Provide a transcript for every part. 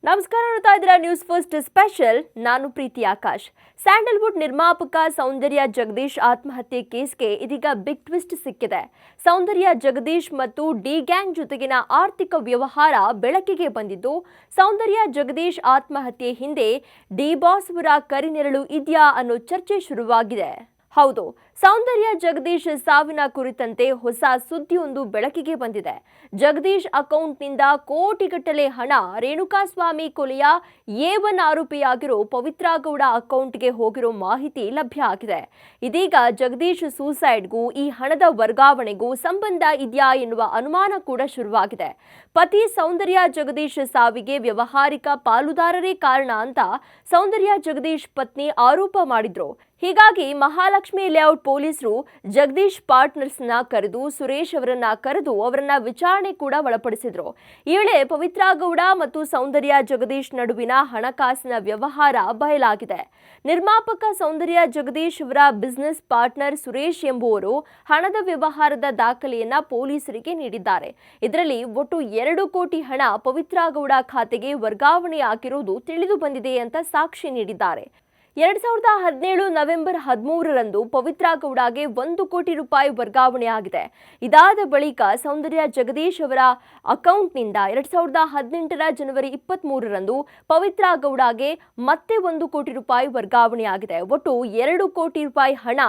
ನಮಸ್ಕಾರ, ನೋಡ್ತಾ ಇದ್ದೀರಾ ನ್ಯೂಸ್ ಫಸ್ಟ್ ಸ್ಪೆಷಲ್. ನಾನು ಪ್ರೀತಿ ಆಕಾಶ್. ಸ್ಯಾಂಡಲ್ವುಡ್ ನಿರ್ಮಾಪಕ ಸೌಂದರ್ಯ ಜಗದೀಶ್ ಆತ್ಮಹತ್ಯೆ ಕೇಸ್ಗೆ ಇದೀಗ ಬಿಗ್ ಟ್ವಿಸ್ಟ್ ಸಿಕ್ಕಿದೆ. ಸೌಂದರ್ಯ ಜಗದೀಶ್ ಮತ್ತು ಡಿ ಗ್ಯಾಂಗ್ ಜೊತೆಗಿನ ಆರ್ಥಿಕ ವ್ಯವಹಾರ ಬೆಳಕಿಗೆ ಬಂದಿದ್ದು, ಸೌಂದರ್ಯ ಜಗದೀಶ್ ಆತ್ಮಹತ್ಯೆ ಹಿಂದೆ ಡಿ ಬಾಸ್ ಅವರ ಕರಿನೆರಳು ಇದೆಯಾ ಅನ್ನೋ ಚರ್ಚೆ ಶುರುವಾಗಿದೆ. ಹೌದು, ಸೌಂದರ್ಯ ಜಗದೀಶ್ ಸಾವಿನ ಕುರಿತಂತೆ ಹೊಸ ಸುದ್ದಿಯೊಂದು ಬೆಳಕಿಗೆ ಬಂದಿದೆ. ಜಗದೀಶ್ ಅಕೌಂಟ್ನಿಂದ ಕೋಟಿಗಟ್ಟಲೆ ಹಣ ರೇಣುಕಾಸ್ವಾಮಿ ಕೊಲೆಯ A1 ಆರೋಪಿಯಾಗಿರೋ ಪವಿತ್ರ ಗೌಡ ಅಕೌಂಟ್ಗೆ ಹೋಗಿರೋ ಮಾಹಿತಿ ಲಭ್ಯ ಆಗಿದೆ. ಇದೀಗ ಜಗದೀಶ್ ಸೂಸೈಡ್ಗೂ ಈ ಹಣದ ವರ್ಗಾವಣೆಗೂ ಸಂಬಂಧ ಇದೆಯಾ ಎನ್ನುವ ಅನುಮಾನ ಕೂಡ ಶುರುವಾಗಿದೆ. ಪತಿ ಸೌಂದರ್ಯ ಜಗದೀಶ್ ಸಾವಿಗೆ ವ್ಯವಹಾರಿಕ ಪಾಲುದಾರರೇ ಕಾರಣ ಅಂತ ಸೌಂದರ್ಯ ಜಗದೀಶ್ ಪತ್ನಿ ಆರೋಪ ಮಾಡಿದ್ರು. ಹೀಗಾಗಿ ಮಹಾಲಕ್ಷ್ಮಿ ಲೇಔಟ್ ಪೊಲೀಸರು ಜಗದೀಶ್ ಪಾರ್ಟ್ನರ್ಸ್ನ ಕರೆದು ಸುರೇಶ್ ಅವರನ್ನ ವಿಚಾರಣೆ ಕೂಡ ಒಳಪಡಿಸಿದ್ರು. ಈ ವೇಳೆ ಪವಿತ್ರ ಗೌಡ ಮತ್ತು ಸೌಂದರ್ಯ ಜಗದೀಶ್ ನಡುವಿನ ಹಣಕಾಸಿನ ವ್ಯವಹಾರ ಬಯಲಾಗಿದೆ. ನಿರ್ಮಾಪಕ ಸೌಂದರ್ಯ ಜಗದೀಶ್ ಅವರ ಬಿಸಿನೆಸ್ ಪಾರ್ಟ್ನರ್ ಸುರೇಶ್ ಎಂಬುವರು ಹಣದ ವ್ಯವಹಾರದ ದಾಖಲೆಯನ್ನ ಪೊಲೀಸರಿಗೆ ನೀಡಿದ್ದಾರೆ. ಇದರಲ್ಲಿ ಒಟ್ಟು 2 ಕೋಟಿ ಹಣ ಪವಿತ್ರ ಗೌಡ ಖಾತೆಗೆ ವರ್ಗಾವಣೆಯಾಗಿರುವುದು ತಿಳಿದು ಬಂದಿದೆ ಅಂತ ಸಾಕ್ಷಿ ನೀಡಿದ್ದಾರೆ. 2017 ನವೆಂಬರ್ 13ರಂದು ಪವಿತ್ರ ಗೌಡಗೆ 1 ಕೋಟಿ ರೂಪಾಯಿ ವರ್ಗಾವಣೆಯಾಗಿದೆ. ಇದಾದ ಬಳಿಕ ಸೌಂದರ್ಯ ಜಗದೀಶ್ ಅವರ ಅಕೌಂಟ್ನಿಂದ 2018 ಜನವರಿ 23ರಂದು ಪವಿತ್ರ ಗೌಡಗೆ ಮತ್ತೆ 1 ಕೋಟಿ ರೂಪಾಯಿ ವರ್ಗಾವಣೆಯಾಗಿದೆ. ಒಟ್ಟು 2 ಕೋಟಿ ರೂಪಾಯಿ ಹಣ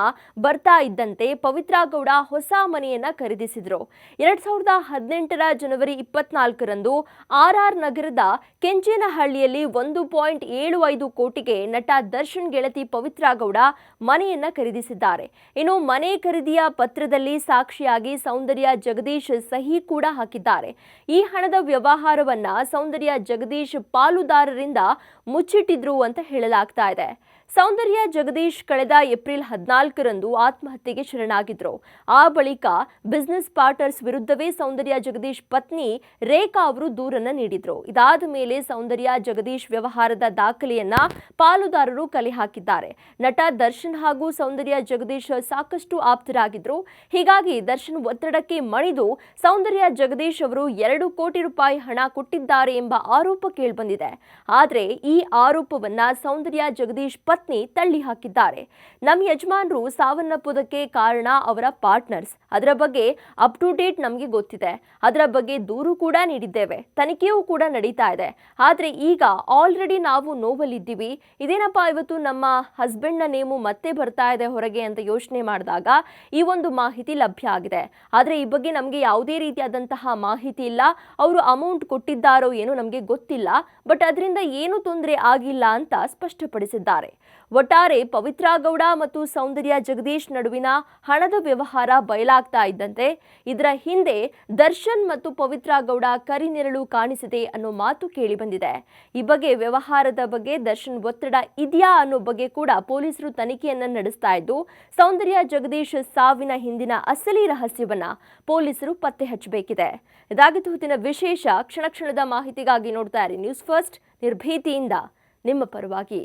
ಬರ್ತಾ ಇದ್ದಂತೆ ಪವಿತ್ರ ಗೌಡ ಹೊಸ ಮನೆಯನ್ನ ಖರೀದಿಸಿದ್ರು. 2018 ಜನವರಿ 24ರಂದು RR ನಗರದ ಕೆಂಚೇನಹಳ್ಳಿಯಲ್ಲಿ 1.75 ಕೋಟಿಗೆ ನಟ ದರ್ಶನ್ ಗೆಳತಿ ಪವಿತ್ರ ಗೌಡ ಮನೆಯನ್ನ ಖರೀದಿಸಿದ್ದಾರೆ. ಇನ್ನು ಮನೆ ಖರೀದಿಯ ಪತ್ರದಲ್ಲಿ ಸಾಕ್ಷಿಯಾಗಿ ಸೌಂದರ್ಯ ಜಗದೀಶ್ ಸಹಿ ಕೂಡ ಹಾಕಿದ್ದಾರೆ. ಈ ಹಣದ ವ್ಯವಹಾರವನ್ನ ಸೌಂದರ್ಯ ಜಗದೀಶ್ ಪಾಲುದಾರರಿಂದ ಮುಚ್ಚಿಟ್ಟಿದ್ರು ಅಂತ ಹೇಳಲಾಗ್ತಾ ಇದೆ. ಸೌಂದರ್ಯ ಜಗದೀಶ್ ಕಳೆದ ಏಪ್ರಿಲ್ 14ರಂದು ಆತ್ಮಹತ್ಯೆಗೆ ಶರಣಾಗಿದ್ರು. ಆ ಬಳಿಕ ಬಿಸಿನೆಸ್ ಪಾರ್ಟ್ನರ್ಸ್ ವಿರುದ್ಧವೇ ಸೌಂದರ್ಯ ಜಗದೀಶ್ ಪತ್ನಿ ರೇಖಾ ಅವರು ದೂರನ್ನ ನೀಡಿದ್ರು. ಇದಾದ ಮೇಲೆ ಸೌಂದರ್ಯ ಜಗದೀಶ್ ವ್ಯವಹಾರದ ದಾಖಲೆಯನ್ನ ಪಾಲುದಾರರು ಕಲೆ ಹಾಕಿದ್ದಾರೆ. ನಟ ದರ್ಶನ್ ಹಾಗೂ ಸೌಂದರ್ಯ ಜಗದೀಶ್ ಸಾಕಷ್ಟು ಆಪ್ತರಾಗಿದ್ರು. ಹೀಗಾಗಿ ದರ್ಶನ್ ಒತ್ತಡಕ್ಕೆ ಮಣಿದು ಸೌಂದರ್ಯ ಜಗದೀಶ್ ಅವರು 2 ಕೋಟಿ ರೂಪಾಯಿ ಹಣ ಕೊಟ್ಟಿದ್ದಾರೆ ಎಂಬ ಆರೋಪ ಕೇಳಿಬಂದಿದೆ. ಆದ್ರೆ ಈ ಆರೋಪವನ್ನ ಸೌಂದರ್ಯ ಜಗದೀಶ್ ಪತ್ನಿ ತಳ್ಳಿ ಹಾಕಿದ್ದಾರೆ. ನಮ್ಮ ಯಜಮಾನರು ಸಾವನ್ನಪ್ಪುವುದಕ್ಕೆ ಕಾರಣ ಅವರ ಪಾರ್ಟ್ನರ್ಸ್. ಅದರ ಬಗ್ಗೆ ಅಪ್ ಟು ಡೇಟ್ ನಮಗೆ ಗೊತ್ತಿದೆ. ಅದರ ಬಗ್ಗೆ ದೂರು ಕೂಡ ನೀಡಿದ್ದೇವೆ. ತನಿಖೆಯೂ ಕೂಡ ನಡೀತಾ ಇದೆ. ಆದ್ರೆ ಈಗ ಆಲ್ರೆಡಿ ನಾವು ನೋವಲ್ಲಿದ್ದೀವಿ. ಇದೇನಪ್ಪ ಇವತ್ತು ನಮ್ಮ ಹಸ್ಬೆಂಡ್ನ ನೇಮು ಮತ್ತೆ ಬರ್ತಾ ಇದೆ ಹೊರಗೆ ಅಂತ ಯೋಚನೆ ಮಾಡಿದಾಗ ಈ ಒಂದು ಮಾಹಿತಿ ಲಭ್ಯ ಆಗಿದೆ. ಆದ್ರೆ ಈ ಬಗ್ಗೆ ನಮಗೆ ಯಾವುದೇ ರೀತಿಯಾದಂತಹ ಮಾಹಿತಿ ಇಲ್ಲ. ಅವರು ಅಮೌಂಟ್ ಕೊಟ್ಟಿದ್ದಾರೋ ಏನೋ ನಮಗೆ ಗೊತ್ತಿಲ್ಲ. ಬಟ್ ಅದರಿಂದ ಏನು ತೊಂದರೆ ಆಗಿಲ್ಲ ಅಂತ ಸ್ಪಷ್ಟಪಡಿಸಿದ್ದಾರೆ. ಒಟ್ಟಾರೆ ಪವಿತ್ರ ಗೌಡ ಮತ್ತು ಸೌಂದರ್ಯ ಜಗದೀಶ್ ನಡುವಿನ ಹಣದ ವ್ಯವಹಾರ ಬಯಲಾಗ್ತಾ ಇದ್ದಂತೆ ಇದರ ಹಿಂದೆ ದರ್ಶನ್ ಮತ್ತು ಪವಿತ್ರ ಗೌಡ ಕರಿನೆರಳು ಕಾಣಿಸಿದೆ ಅನ್ನೋ ಮಾತು ಕೇಳಿ ಬಂದಿದೆ. ಈ ಬಗ್ಗೆ ವ್ಯವಹಾರದ ಬಗ್ಗೆ ದರ್ಶನ್ ಒತ್ತಡ ಇದೆಯಾ ಅನ್ನೋ ಬಗ್ಗೆ ಕೂಡ ಪೊಲೀಸರು ತನಿಖೆಯನ್ನ ನಡೆಸ್ತಾ ಇದ್ದು, ಸೌಂದರ್ಯ ಜಗದೀಶ್ ಸಾವಿನ ಹಿಂದಿನ ಅಸಲಿ ರಹಸ್ಯವನ್ನ ಪೊಲೀಸರು ಪತ್ತೆ ಹಚ್ಚಬೇಕಿದೆ. ಇದಾಗಿತ್ತು ಹೊತ್ತಿನ ವಿಶೇಷ. ಕ್ಷಣ ಕ್ಷಣದ ಮಾಹಿತಿಗಾಗಿ ನೋಡ್ತಾ ಇರಿ ನ್ಯೂಸ್ ಫಸ್ಟ್, ನಿರ್ಭೀತಿಯಿಂದ ನಿಮ್ಮ ಪರವಾಗಿ.